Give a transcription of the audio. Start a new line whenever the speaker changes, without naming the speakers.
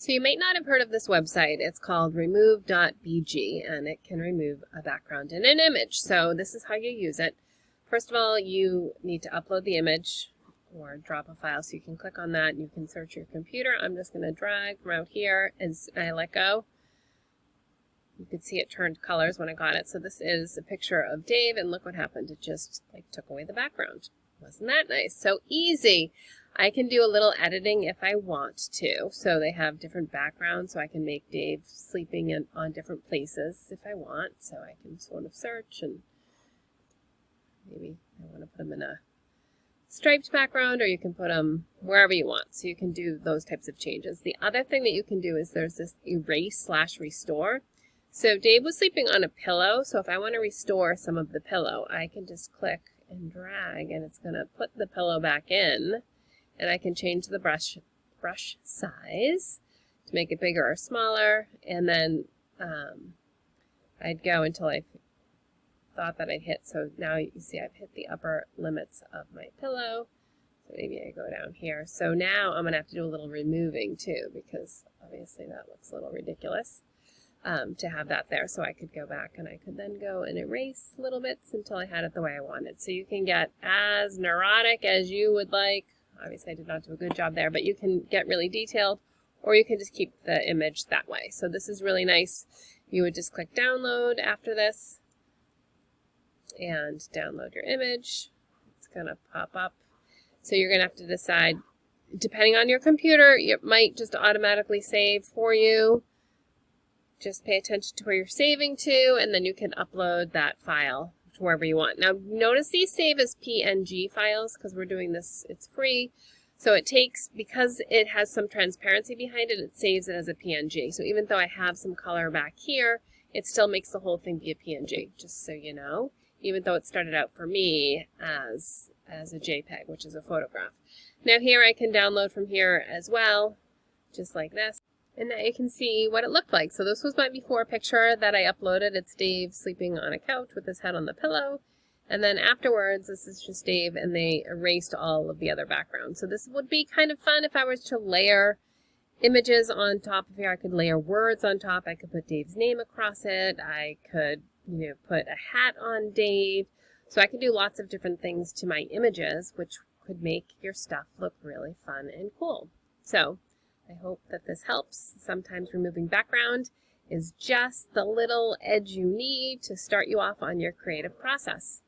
So you might not have heard of this website. It's called remove.bg, and it can remove a background and an image. So this is how you use it. First of all, you need to upload the image or drop a file, so you can click on that and you can search your computer. I'm just going to drag from out here and I let go. You could see it turned colors when I got it. So this is a picture of Dave, and look what happened. It just took away the background. Wasn't that nice? So easy. I can do a little editing if I want to. So they have different backgrounds, so I can make Dave sleeping on different places if I want. So I can sort of search, and maybe I want to put him in a striped background, or you can put them wherever you want. So you can do those types of changes. The other thing that you can do is there's this erase/restore. So Dave was sleeping on a pillow, so if I want to restore some of the pillow, I can just click and drag, and it's going to put the pillow back in, and I can change the brush size to make it bigger or smaller, and then I'd go until I thought that I'd hit. So now you can see I've hit the upper limits of my pillow. So maybe I go down here. So now I'm going to have to do a little removing too, because obviously that looks a little ridiculous. To have that there, so I could go back and I could then go and erase little bits until I had it the way I wanted. So you can get as neurotic as you would like. Obviously I did not do a good job there, but you can get really detailed, or you can just keep the image that way. So this is really nice. You would just click download after this and download your image. It's going to pop up. So you're going to have to decide, depending on your computer, it might just automatically save for you. Just pay attention to where you're saving to, and then you can upload that file to wherever you want. Now, notice these save as PNG files because we're doing this, it's free. So it takes, because it has some transparency behind it, it saves it as a PNG. So even though I have some color back here, it still makes the whole thing be a PNG, just so you know, even though it started out for me as a JPEG, which is a photograph. Now here I can download from here as well, just like this. And now you can see what it looked like. So this was my before picture that I uploaded. It's Dave sleeping on a couch with his head on the pillow. And then afterwards, this is just Dave, and they erased all of the other backgrounds. So this would be kind of fun if I was to layer images on top of here. I could layer words on top. I could put Dave's name across it. I could, put a hat on Dave. So I could do lots of different things to my images, which could make your stuff look really fun and cool. So I hope that this helps. Sometimes removing background is just the little edge you need to start you off on your creative process.